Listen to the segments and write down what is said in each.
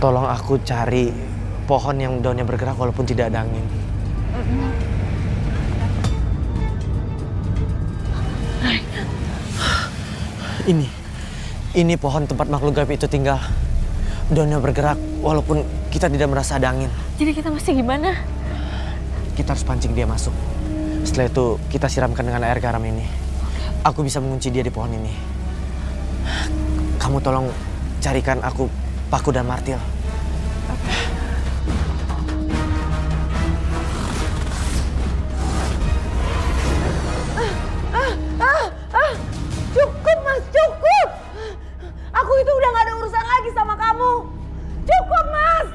Tolong aku cari pohon yang daunnya bergerak walaupun tidak ada angin. Ini pohon tempat makhluk gaib itu tinggal. Daunnya bergerak walaupun kita tidak merasa ada angin. Jadi kita mesti gimana? Kita harus pancing dia masuk. Setelah itu kita siramkan dengan air garam ini. Aku bisa mengunci dia di pohon ini. Kamu tolong carikan aku paku dan martil. Cukup Mas, cukup. Aku itu udah gak ada urusan lagi sama kamu. Cukup Mas.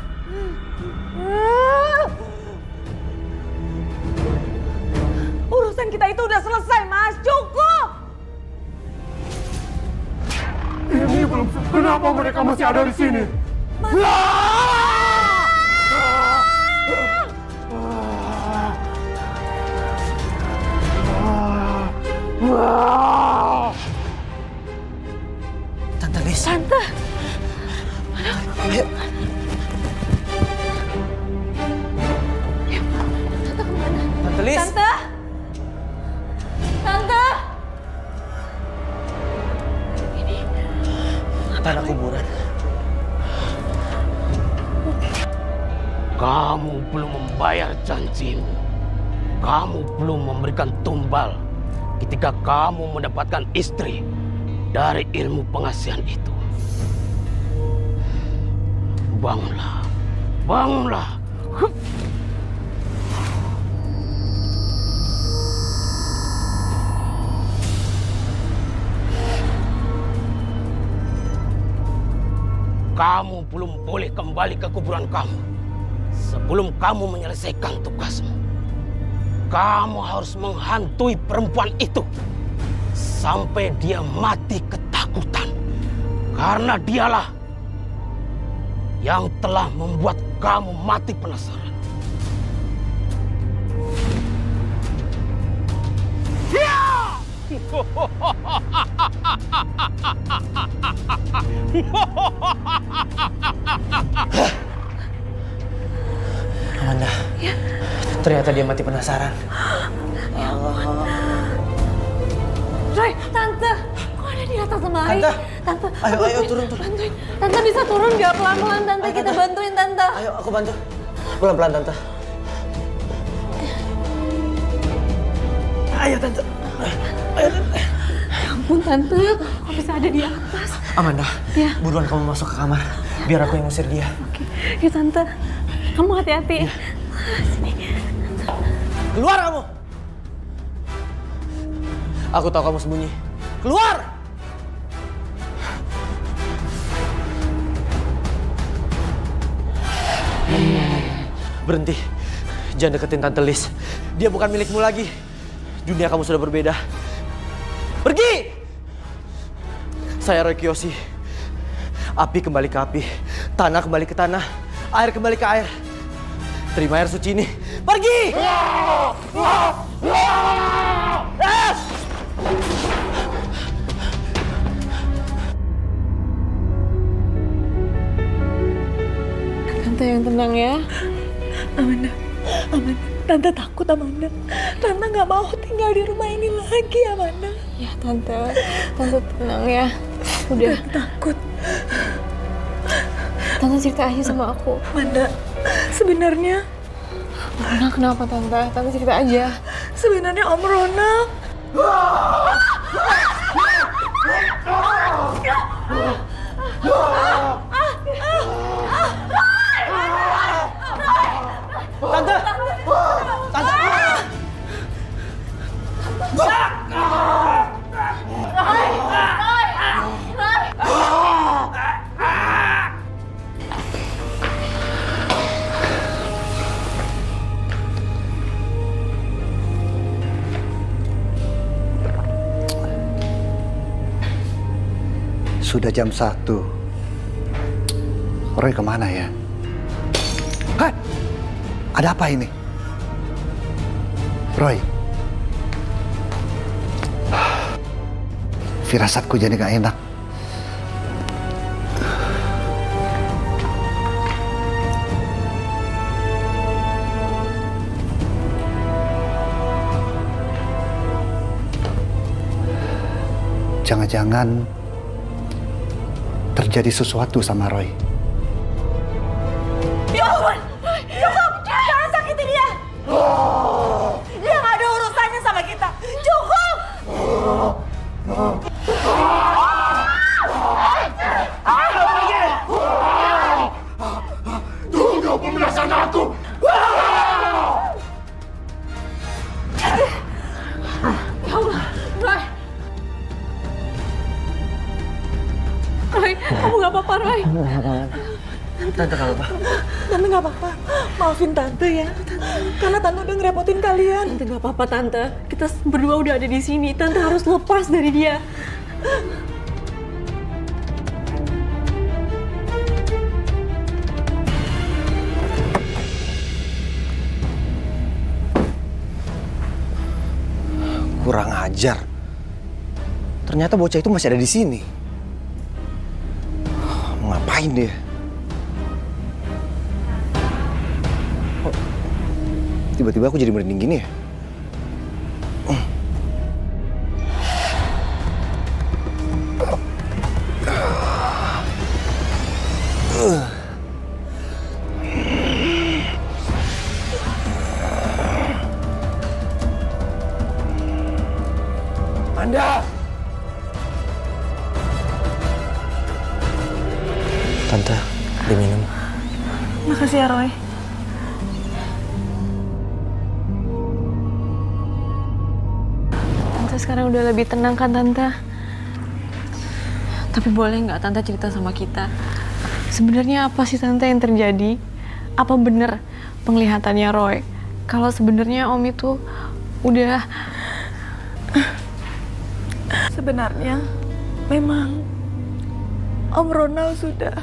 Urusan kita itu udah selesai Mas, cukup. Ini belum. Kenapa mereka masih ada di sini? Tante Lis. Tante. Ayo. Tante kemana? Tante Lis. Tante. Tante. Tanah kuburan. Kamu belum membayar janjimu. Kamu belum memberikan tumbal ketika kamu mendapatkan istri dari ilmu pengasihan itu. Bangunlah, bangunlah. Kamu belum boleh kembali ke kuburan kamu sebelum kamu menyelesaikan tugasmu. Kamu harus menghantui perempuan itu sampai dia mati ketakutan. Karena dialah yang telah membuat kamu mati penasaran. Amanda. Ya. Ternyata dia mati penasaran. Ya ampun. Roy, Tante. Kok ada di atas lemari? Tante. Tante. Ayo turun. Bantuin. Tante bisa turun nggak pelan-pelan Tante? Kita bantuin Tante. Ayo aku bantu. Pelan-pelan Tante. Ayo Tante. Ayo Tante. Ya ampun Tante, kok bisa ada di atas? Amanda, Ya. buruan kamu masuk ke kamar. Biar aku yang ngusir dia. Oke, yuk Tante. Kamu hati-hati. Ya. Sini. Keluar kamu! Aku tahu kamu sembunyi. Keluar! Berhenti. Jangan deketin Tante Lis. Dia bukan milikmu lagi. Dunia kamu sudah berbeda. Pergi! Saya Roy Kiyoshi. Api kembali ke api. Tanah kembali ke tanah. Air kembali ke air. Terima air suci ini. Pergi! Tante yang tenang ya. Amanda. Tante takut Amanda. Tante nggak mau tinggal di rumah ini lagi Amanda. Ya Tante tenang ya. Udah. Tante takut. Tante cerita aja sama aku. Amanda, sebenarnya Rona kenapa Tante? Tante cerita aja. Sebenarnya Om Ronald. Tante! Sudah jam 1. Roy kemana ya? Hah? Ada apa ini? Roy. Firasatku jadi gak enak. Jangan-jangan terjadi sesuatu sama Roy. Cukup! Cukup! Jangan sakiti dia! Dia nggak ada urusannya sama kita. Cukup! Tunggu pembalasan aku! Roy, kamu gak apa-apa, Roy. Tante gak apa-apa. Tante nggak apa-apa. Maafin Tante ya. Karena Tante udah ngerepotin kalian. Tante gak apa-apa, Tante. Kita berdua udah ada di sini. Tante harus lepas dari dia. Kurang ajar. Ternyata bocah itu masih ada di sini. Mau ngapain dia? Oh, tiba-tiba aku jadi merinding gini ya? Anda! Tante, diminum. Makasih ya, Roy. Tante sekarang udah lebih tenang kan, Tante? Tapi boleh nggak Tante cerita sama kita? Sebenarnya apa sih, Tante, yang terjadi? Apa bener penglihatannya Roy? Kalau sebenarnya Om itu udah... Sebenarnya memang Om Ronald sudah...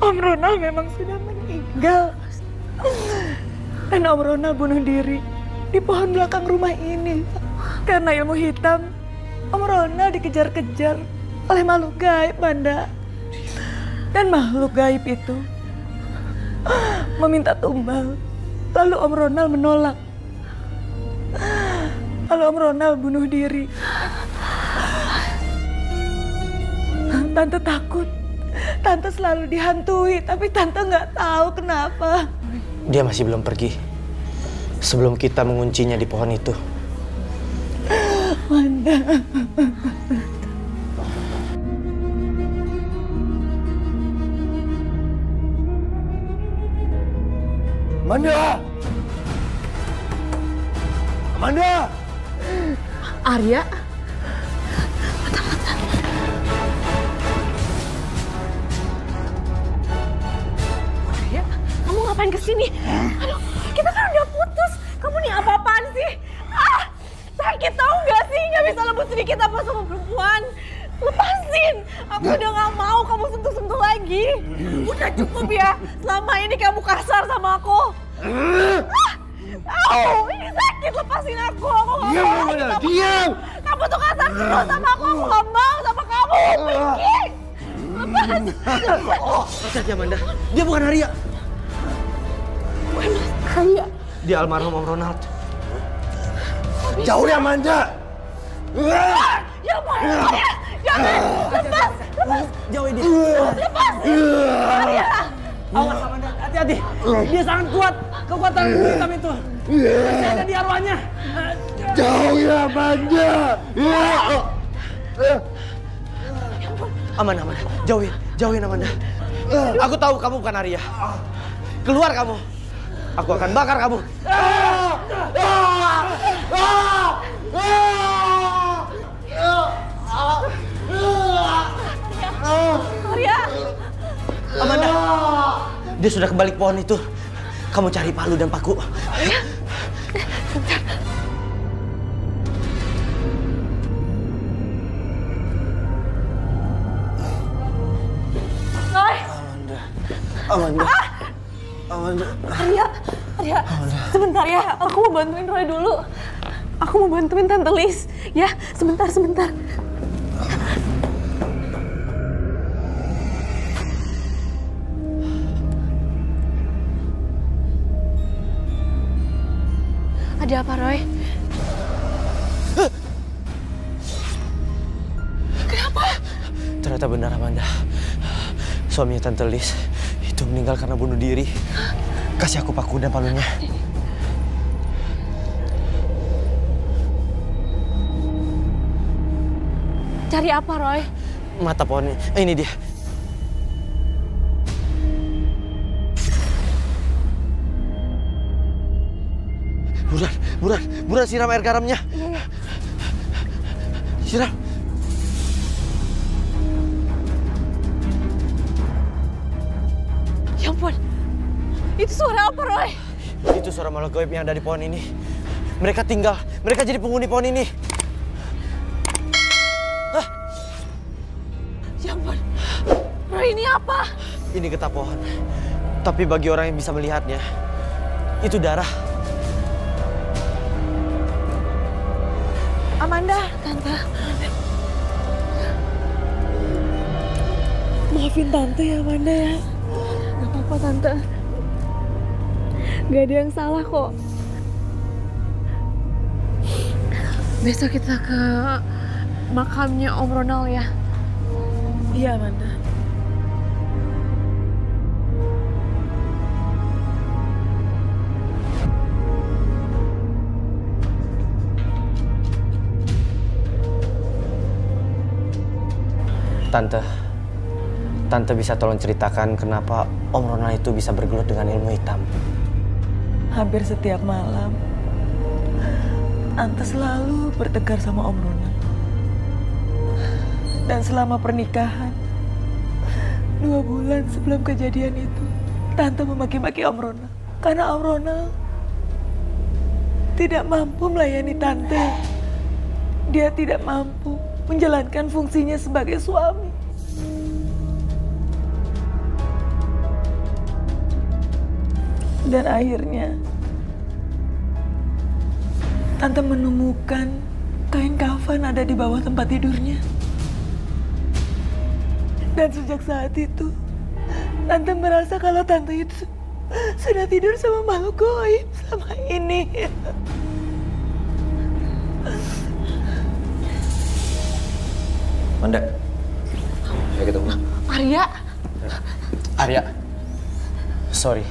Om Ronald memang sudah meninggal. Dan Om Ronald bunuh diri di pohon belakang rumah ini. Karena ilmu hitam, Om Ronald dikejar-kejar oleh makhluk gaib, Manda. Dan makhluk gaib itu meminta tumbal. Lalu Om Ronald menolak. Lalu Om Ronald bunuh diri. Tante takut. Tante selalu dihantui, tapi Tante nggak tahu kenapa. Dia masih belum pergi. Sebelum kita menguncinya di pohon itu. Manda. Amanda! Amanda! Arya? Arya, kamu ngapain kesini? Aduh, kita kan udah putus. Kamu nih apa-apaan sih? Ah, sakit tau gak sih? Gak bisa lembut sedikit apa sama perempuan. Lepasin! Aku udah gak mau kamu sentuh-sentuh lagi. Udah cukup ya. Selama ini kamu kasar sama aku. Au, ini sakit, lepasin aku. Aku gak Diam, mau Amanda, sama diam! kamu tuh kasar terus sama aku gak mau sama kamu. Pergi! Lepas! Hati-hati Amanda, dia bukan Arya. Arya? Dia almarhum Om Ronald. Jauh ya, Amanda! Ya ampun, Arya! Jangan! Lepas! Lepas! Jauhin dia. Lepas! Arya! Awas Amanda, hati-hati. Dia sangat kuat. Kekuatan hitam itu. Masih ada di arwahnya. Jauh ya, Amanda! Aman, aman. Jauhin Amanda. Aku tahu kamu bukan Arya. Keluar kamu. Aku akan bakar kamu. Arya! Amanda, dia sudah kembali ke pohon itu. Kamu cari palu dan paku. Roy! Amanda. Amanda. Arya, sebentar ya. Aku mau bantuin Roy dulu. Aku mau bantuin Tante Liz. Ya, sebentar. Ada apa, Roy? Ternyata benar Amanda. Suaminya Tante Lis itu meninggal karena bunuh diri. Kasih aku paku dan palunya. Cari apa, Roy? Mata pohon ini. Ini dia. Buruan siram air garamnya. Siram. Ya ampun, itu suara apa, Roy? Itu suara makhluk gaib yang ada di pohon ini. Mereka jadi penghuni pohon ini. Ya ampun, Roy ini apa? Ini getah pohon. Tapi bagi orang yang bisa melihatnya, itu darah. Amanda, Tante, maafin Tante ya Amanda ya. gak apa-apa Tante. Gak ada yang salah kok. Besok kita ke makamnya Om Ronald ya. Iya Amanda. Tante bisa tolong ceritakan kenapa Om Ronald itu bisa bergelut dengan ilmu hitam? Hampir setiap malam, Tante selalu bertengkar sama Om Ronald. Dan selama pernikahan, 2 bulan sebelum kejadian itu, Tante memaki-maki Om Ronald. Karena Om Ronald tidak mampu melayani Tante. Dia tidak mampu menjalankan fungsinya sebagai suami. Dan akhirnya, Tante menemukan kain kafan ada di bawah tempat tidurnya. Dan sejak saat itu, Tante merasa kalau Tante itu sudah tidur sama makhluk gaib sama ini. Manda, ayo ketemu. Arya, sorry.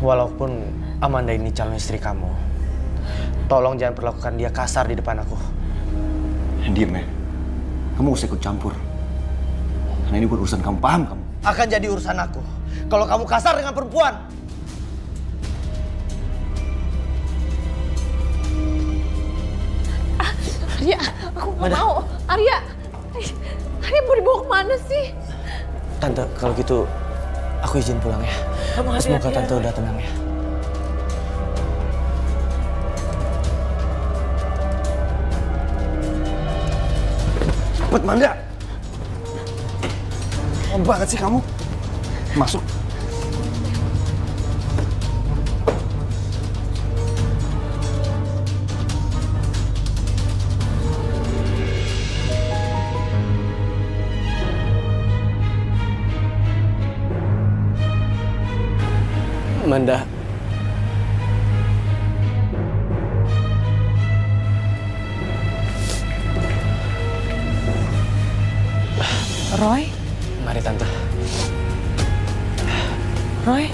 Walaupun Amanda ini calon istri kamu, tolong jangan perlakukan dia kasar di depan aku. Diam ya. Kamu usah ikut campur. Karena ini bukan urusan kamu, paham kamu? Akan jadi urusan aku kalau kamu kasar dengan perempuan. Arya, aku gak mau. Arya mau dibawa kemana sih? Tante, kalau gitu aku izin pulang ya. Semoga Tante udah tenang ya. Cepet, Manda! Lama banget sih kamu. Masuk. Amanda. Roy? Mari Tante. Roy?